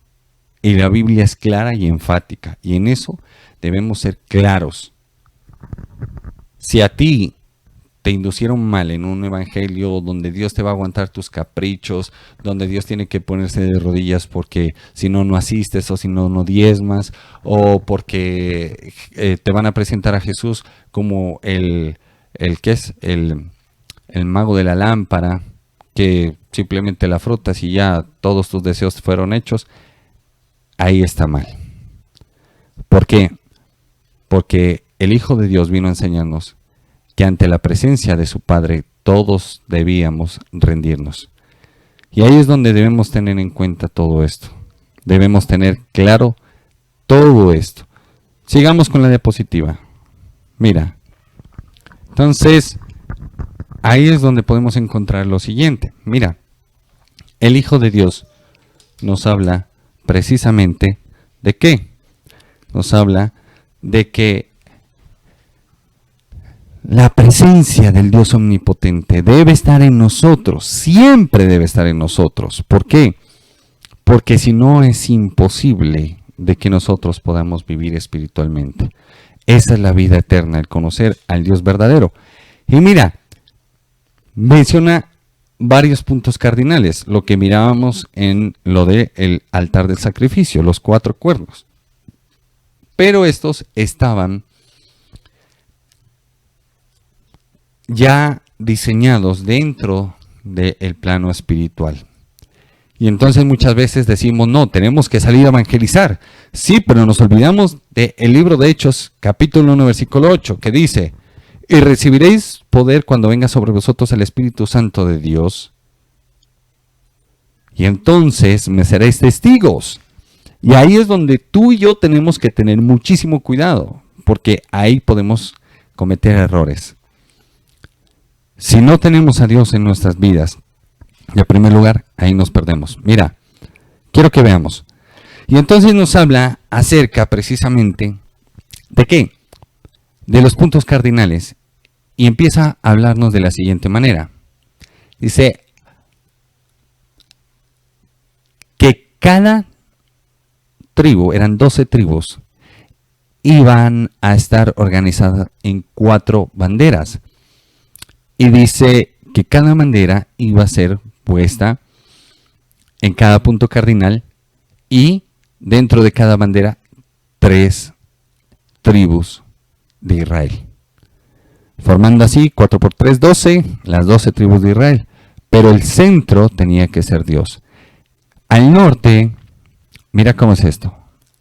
Y la Biblia es clara y enfática. Y en eso debemos ser claros. Si a ti te inducieron mal en un evangelio donde Dios te va a aguantar tus caprichos, donde Dios tiene que ponerse de rodillas porque si no, no asistes, o si no, no diezmas, o porque te van a presentar a Jesús como el mago de la lámpara, que simplemente la frotas y ya todos tus deseos fueron hechos, ahí está mal. ¿Por qué? Porque el Hijo de Dios vino a enseñarnos que ante la presencia de su Padre todos debíamos rendirnos. Y ahí es donde debemos tener en cuenta todo esto. Debemos tener claro todo esto. Sigamos con la diapositiva. Mira. Entonces, ahí es donde podemos encontrar lo siguiente. Mira, el Hijo de Dios nos habla precisamente ¿de qué? Nos habla de que la presencia del Dios omnipotente debe estar en nosotros, siempre debe estar en nosotros. ¿Por qué? Porque si no es imposible de que nosotros podamos vivir espiritualmente. Esa es la vida eterna, el conocer al Dios verdadero. Y mira, menciona varios puntos cardinales, lo que mirábamos en lo del altar del sacrificio, los 4 cuernos. Pero estos estaban ya diseñados dentro del plano espiritual. Y entonces muchas veces decimos, no, tenemos que salir a evangelizar. Sí, pero nos olvidamos del libro de Hechos, capítulo 1, versículo 8, que dice, y recibiréis poder cuando venga sobre vosotros el Espíritu Santo de Dios. Y entonces me seréis testigos. Y ahí es donde tú y yo tenemos que tener muchísimo cuidado, porque ahí podemos cometer errores. Si no tenemos a Dios en nuestras vidas, en primer lugar, ahí nos perdemos. Mira, quiero que veamos. Y entonces nos habla acerca precisamente de qué, de los puntos cardinales, y empieza a hablarnos de la siguiente manera. Dice que cada tribu, eran 12 tribus, iban a estar organizadas en 4 banderas. Y dice que cada bandera iba a ser puesta en cada punto cardinal y dentro de cada bandera 3 tribus de Israel. Formando así 4 por 3, 12, las 12 tribus de Israel. Pero el centro tenía que ser Dios. Al norte, mira cómo es esto.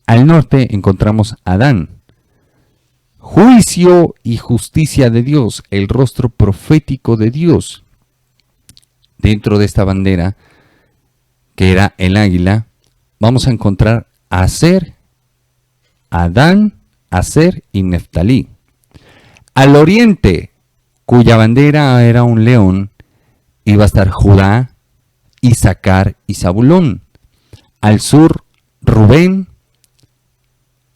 Al norte encontramos a Adán. Juicio y justicia de Dios, el rostro profético de Dios. Dentro de esta bandera, que era el águila, vamos a encontrar a Aser, Adán, Aser y Neftalí. Al oriente, cuya bandera era un león, iba a estar Judá, Isaacar y Zabulón. Al sur, Rubén,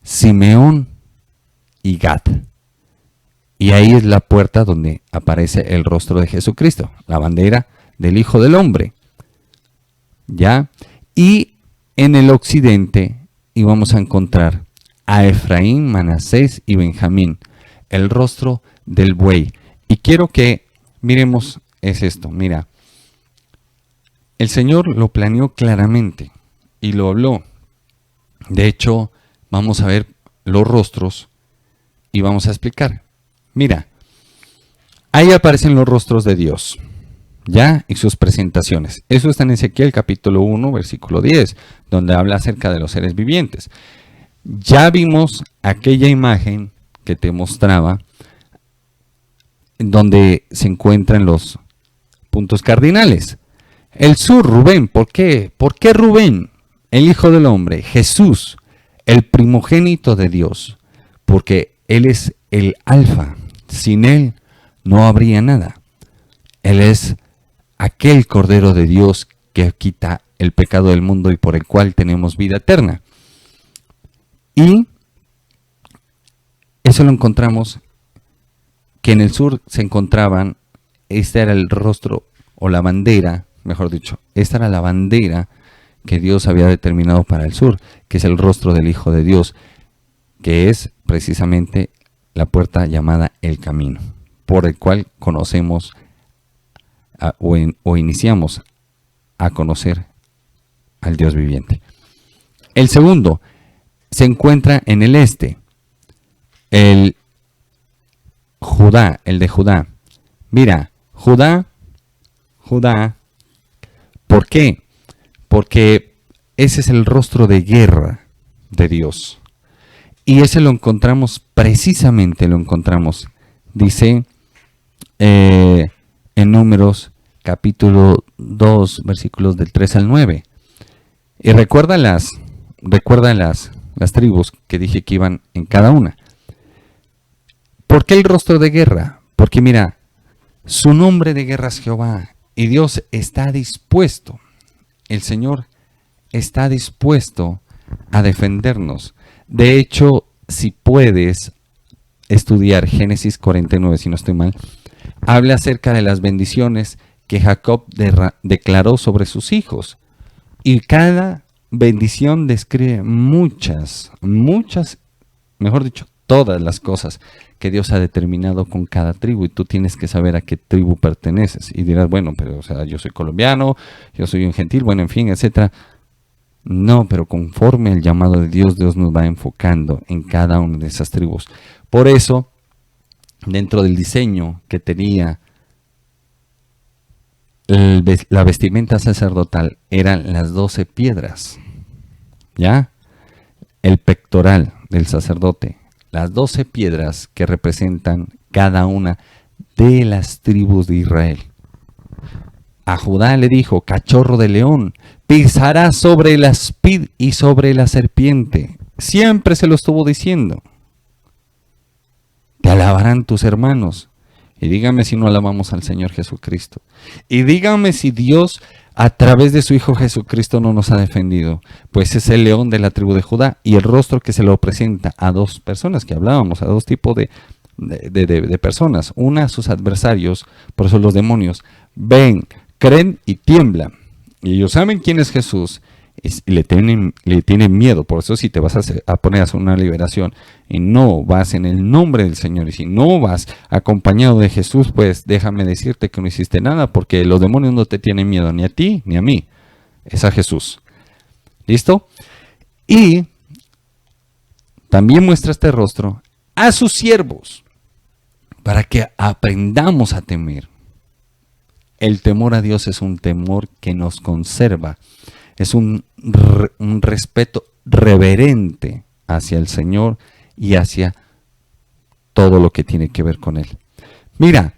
Simeón y Gad. Y ahí es la puerta donde aparece el rostro de Jesucristo, la bandera del Hijo del Hombre. ¿Ya? Y en el occidente íbamos a encontrar a Efraín, Manasés y Benjamín, el rostro del buey. Y quiero que miremos, es esto, mira. El Señor lo planeó claramente y lo habló. De hecho, vamos a ver los rostros y vamos a explicar. Mira, ahí aparecen los rostros de Dios, ¿ya? Y sus presentaciones. Eso está en Ezequiel capítulo 1, versículo 10, donde habla acerca de los seres vivientes. Ya vimos aquella imagen que te mostraba, donde se encuentran los puntos cardinales. El sur, Rubén, ¿por qué? ¿Por qué Rubén, el Hijo del Hombre? Jesús, el primogénito de Dios, porque Él es el alfa. Sin Él no habría nada. Él es aquel Cordero de Dios que quita el pecado del mundo y por el cual tenemos vida eterna. Y eso lo encontramos, que en el sur se encontraban, este era el rostro o la bandera, mejor dicho, esta era la bandera que Dios había determinado para el sur, que es el rostro del Hijo de Dios, que es precisamente la puerta llamada el camino, por el cual conocemos o iniciamos a conocer al Dios viviente. El segundo se encuentra en el este, el Judá, el de Judá. Mira, Judá, ¿por qué? Porque ese es el rostro de guerra de Dios. Y ese lo encontramos, precisamente lo encontramos, dice en Números capítulo 2, versículos del 3 al 9. Y recuerda las tribus que dije que iban en cada una. ¿Por qué el rostro de guerra? Porque mira, su nombre de guerra es Jehová y Dios está dispuesto, el Señor está dispuesto a defendernos. De hecho, si puedes estudiar Génesis 49, si no estoy mal, habla acerca de las bendiciones que Jacob declaró sobre sus hijos. Y cada bendición describe muchas, mejor dicho, todas las cosas que Dios ha determinado con cada tribu, y tú tienes que saber a qué tribu perteneces. Y dirás, bueno, pero o sea, yo soy colombiano, yo soy un gentil, bueno, en fin, etcétera. No, pero conforme al llamado de Dios, Dios nos va enfocando en cada una de esas tribus. Por eso, dentro del diseño que tenía la vestimenta sacerdotal, eran las 12 piedras, ¿ya? El pectoral del sacerdote, las 12 piedras que representan cada una de las tribus de Israel. A Judá le dijo, cachorro de león, pisarás sobre el aspid y sobre la serpiente. Siempre se lo estuvo diciendo. Te alabarán tus hermanos. Y dígame si no alabamos al Señor Jesucristo. Y dígame si Dios a través de su Hijo Jesucristo no nos ha defendido. Pues es el león de la tribu de Judá y el rostro que se lo presenta a dos personas que hablábamos, a dos tipos de personas. Una, sus adversarios, por eso los demonios, ven creen y tiemblan. Y ellos saben quién es Jesús y le tienen miedo. Por eso si te vas a poner a hacer una liberación y no vas en el nombre del Señor, y si no vas acompañado de Jesús, pues déjame decirte que no hiciste nada, porque los demonios no te tienen miedo ni a ti ni a mí. Es a Jesús. ¿Listo? Y también muestra este rostro a sus siervos para que aprendamos a temer. El temor a Dios es un temor que nos conserva. Es un respeto reverente hacia el Señor y hacia todo lo que tiene que ver con Él. Mira,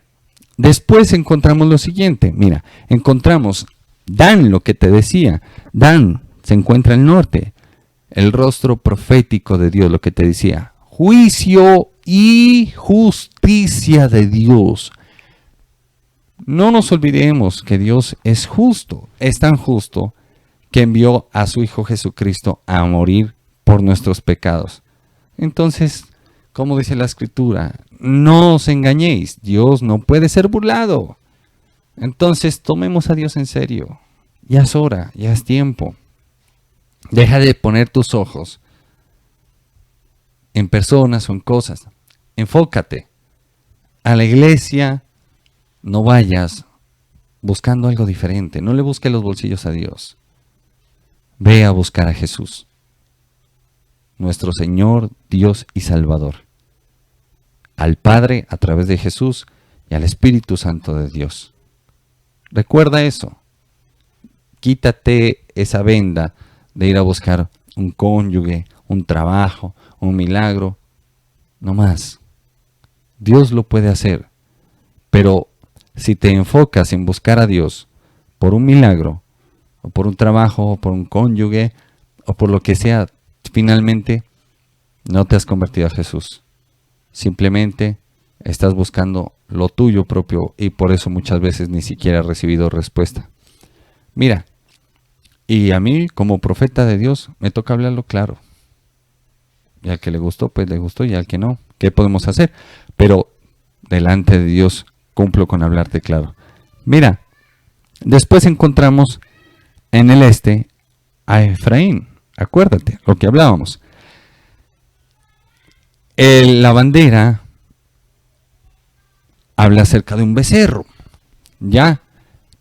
después encontramos lo siguiente. Mira, encontramos Dan, lo que te decía. Dan se encuentra al norte. El rostro profético de Dios, lo que te decía. Juicio y justicia de Dios. No nos olvidemos que Dios es justo. Es tan justo que envió a su Hijo Jesucristo a morir por nuestros pecados. Entonces, como dice la Escritura, no os engañéis, Dios no puede ser burlado. Entonces, tomemos a Dios en serio. Ya es hora, ya es tiempo. Deja de poner tus ojos en personas o en cosas. Enfócate. A la iglesia no vayas buscando algo diferente. No le busques los bolsillos a Dios. Ve a buscar a Jesús, nuestro Señor, Dios y Salvador. Al Padre a través de Jesús y al Espíritu Santo de Dios. Recuerda eso. Quítate esa venda de ir a buscar un cónyuge, un trabajo, un milagro. No más. Dios lo puede hacer. Pero si te enfocas en buscar a Dios por un milagro, o por un trabajo, o por un cónyuge, o por lo que sea, finalmente no te has convertido a Jesús. Simplemente estás buscando lo tuyo propio y por eso muchas veces ni siquiera has recibido respuesta. Mira, y a mí como profeta de Dios me toca hablarlo claro. Y al que le gustó, pues le gustó, y al que no, ¿qué podemos hacer? Pero delante de Dios cumplo con hablarte claro. Mira, después encontramos en el este a Efraín. Acuérdate, lo que hablábamos. La bandera habla acerca de un becerro. Ya,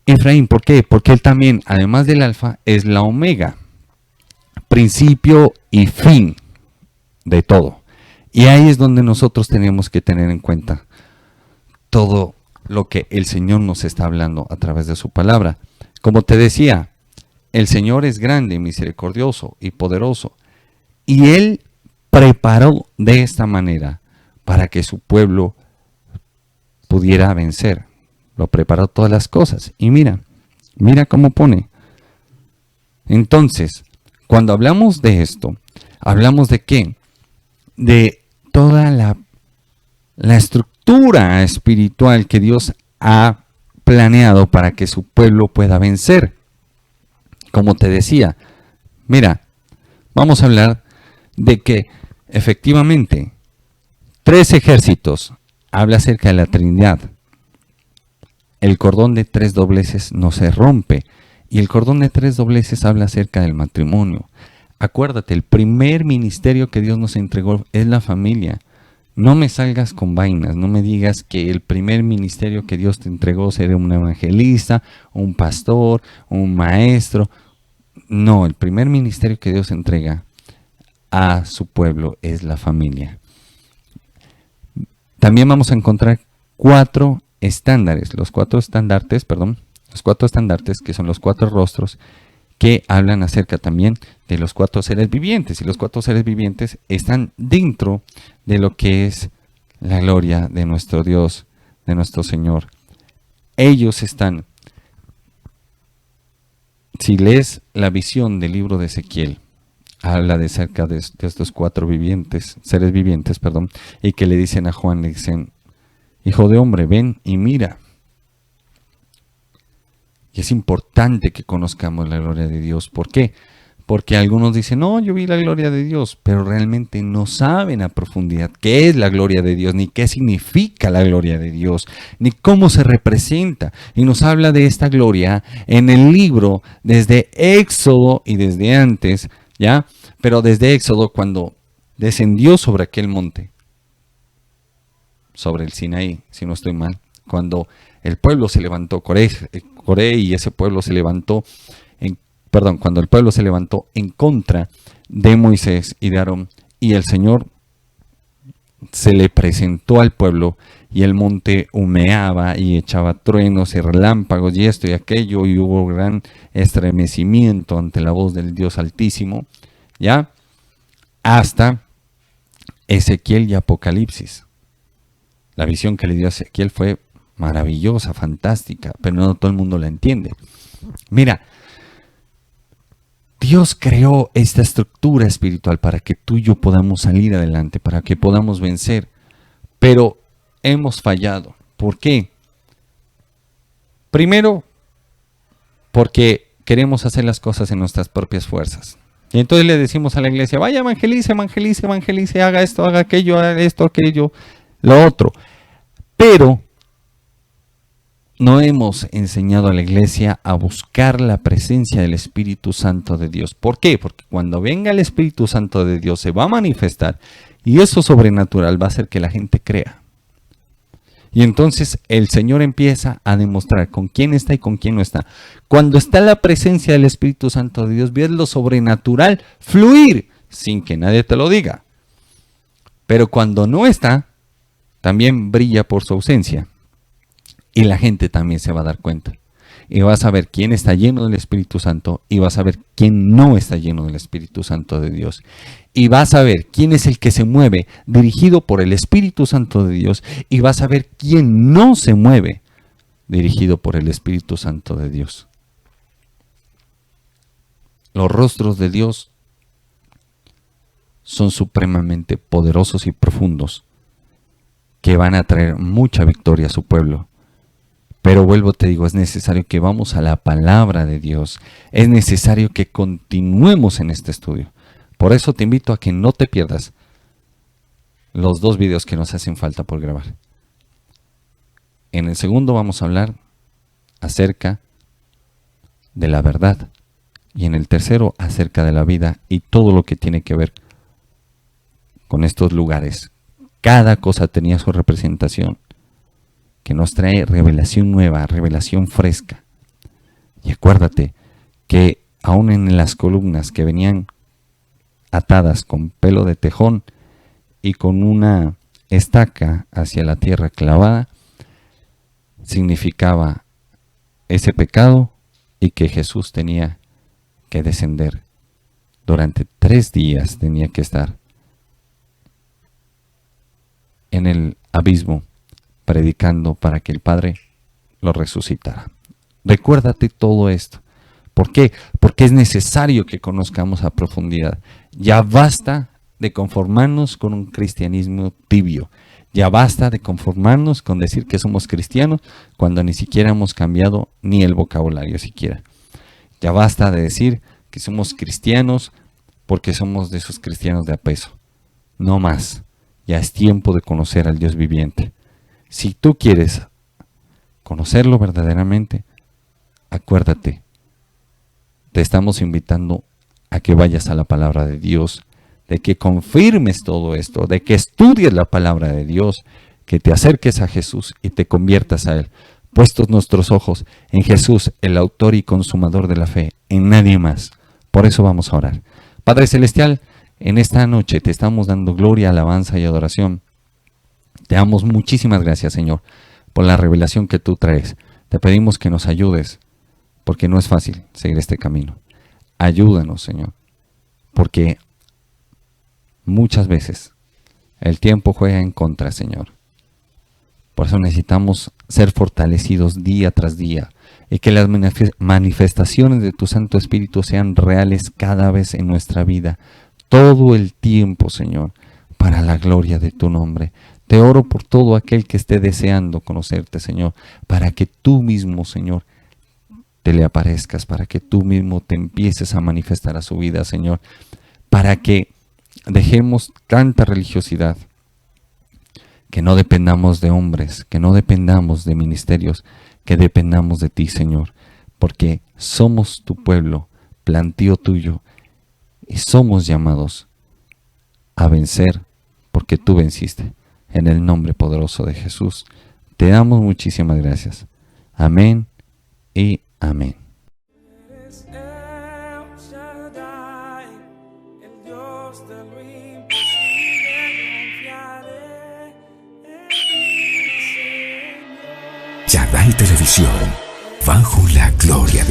Efraín, ¿por qué? Porque él también, además del alfa, es la omega. Principio y fin de todo. Y ahí es donde nosotros tenemos que tener en cuenta todo lo que el Señor nos está hablando a través de su palabra. Como te decía, el Señor es grande, misericordioso y poderoso. Y Él preparó de esta manera para que su pueblo pudiera vencer. Lo preparó todas las cosas. Y mira cómo pone. Entonces, cuando hablamos de esto, hablamos de qué? De toda la estructura espiritual que Dios ha planeado para que su pueblo pueda vencer. Como te decía, mira, vamos a hablar de que efectivamente 3 ejércitos habla acerca de la Trinidad. El cordón de 3 dobleces no se rompe y el cordón de 3 dobleces habla acerca del matrimonio. Acuérdate, el primer ministerio que Dios nos entregó es la familia. No me salgas con vainas, no me digas que el primer ministerio que Dios te entregó será un evangelista, un pastor, un maestro. No, el primer ministerio que Dios entrega a su pueblo es la familia. También vamos a encontrar 4 estándares, los 4 estandartes, que son los 4 rostros, que hablan acerca también de los 4 seres vivientes. Y los 4 seres vivientes están dentro de lo que es la gloria de nuestro Dios, de nuestro Señor. Ellos están, si lees la visión del libro de Ezequiel, habla de cerca de estos 4 seres vivientes, y que le dicen a Juan, le dicen, hijo de hombre, ven y mira. Y es importante que conozcamos la gloria de Dios. ¿Por qué? Porque algunos dicen, no, yo vi la gloria de Dios, pero realmente no saben a profundidad qué es la gloria de Dios, ni qué significa la gloria de Dios, ni cómo se representa. Y nos habla de esta gloria en el libro desde Éxodo y desde antes, ¿ya? Pero desde Éxodo, cuando descendió sobre aquel monte, sobre el Sinaí, si no estoy mal, cuando el pueblo se levantó, Coré y ese pueblo se levantó, cuando el pueblo se levantó en contra de Moisés y de Aarón, y el Señor se le presentó al pueblo, y el monte humeaba y echaba truenos y relámpagos y esto y aquello, y hubo gran estremecimiento ante la voz del Dios Altísimo, ¿ya? Hasta Ezequiel y Apocalipsis. La visión que le dio a Ezequiel fue maravillosa, fantástica, pero no todo el mundo la entiende. Mira, Dios creó esta estructura espiritual para que tú y yo podamos salir adelante, para que podamos vencer, pero hemos fallado. ¿Por qué? Primero, porque queremos hacer las cosas en nuestras propias fuerzas. Y entonces le decimos a la iglesia, vaya, evangelice, evangelice, evangelice, haga esto, haga aquello, lo otro. Pero no hemos enseñado a la iglesia a buscar la presencia del Espíritu Santo de Dios. ¿Por qué? Porque cuando venga el Espíritu Santo de Dios se va a manifestar y eso sobrenatural va a hacer que la gente crea. Y entonces el Señor empieza a demostrar con quién está y con quién no está. Cuando está la presencia del Espíritu Santo de Dios, ves lo sobrenatural fluir sin que nadie te lo diga. Pero cuando no está, también brilla por su ausencia. Y la gente también se va a dar cuenta. Y vas a ver quién está lleno del Espíritu Santo y vas a ver quién no está lleno del Espíritu Santo de Dios. Y vas a ver quién es el que se mueve dirigido por el Espíritu Santo de Dios y vas a ver quién no se mueve dirigido por el Espíritu Santo de Dios. Los rostros de Dios son supremamente poderosos y profundos que van a traer mucha victoria a su pueblo. Pero vuelvo, te digo, es necesario que vamos a la palabra de Dios. Es necesario que continuemos en este estudio. Por eso te invito a que no te pierdas los 2 videos que nos hacen falta por grabar. En el segundo vamos a hablar acerca de la verdad. Y en el tercero acerca de la vida y todo lo que tiene que ver con estos lugares. Cada cosa tenía su representación, que nos trae revelación nueva, revelación fresca. Y acuérdate que aún en las columnas que venían atadas con pelo de tejón y con una estaca hacia la tierra clavada, significaba ese pecado y que Jesús tenía que descender. Durante 3 días tenía que estar en el abismo predicando para que el Padre lo resucitara. Recuérdate todo esto. ¿Por qué? Porque es necesario que conozcamos a profundidad. Ya basta de conformarnos con un cristianismo tibio. Ya basta de conformarnos con decir que somos cristianos cuando ni siquiera hemos cambiado ni el vocabulario siquiera. Ya basta de decir que somos cristianos porque somos de esos cristianos de a peso. No más. Ya es tiempo de conocer al Dios viviente. Si tú quieres conocerlo verdaderamente, acuérdate, te estamos invitando a que vayas a la palabra de Dios, de que confirmes todo esto, de que estudies la palabra de Dios, que te acerques a Jesús y te conviertas a Él. Puestos nuestros ojos en Jesús, el autor y consumador de la fe, en nadie más. Por eso vamos a orar. Padre Celestial, en esta noche te estamos dando gloria, alabanza y adoración. Te damos muchísimas gracias, Señor, por la revelación que tú traes. Te pedimos que nos ayudes, porque no es fácil seguir este camino. Ayúdanos, Señor, porque muchas veces el tiempo juega en contra, Señor. Por eso necesitamos ser fortalecidos día tras día y que las manifestaciones de tu Santo Espíritu sean reales cada vez en nuestra vida, todo el tiempo, Señor, para la gloria de tu nombre. Te oro por todo aquel que esté deseando conocerte, Señor, para que tú mismo, Señor, te le aparezcas, para que tú mismo te empieces a manifestar a su vida, Señor, para que dejemos tanta religiosidad, que no dependamos de hombres, que no dependamos de ministerios, que dependamos de ti, Señor, porque somos tu pueblo, plantío tuyo, y somos llamados a vencer, porque tú venciste. En el nombre poderoso de Jesús, te damos muchísimas gracias. Amén y amén. Eres El Shaddai, el Dios de lo imposible, confiaré en ti, Señor. Shaddai Televisión, bajo la gloria de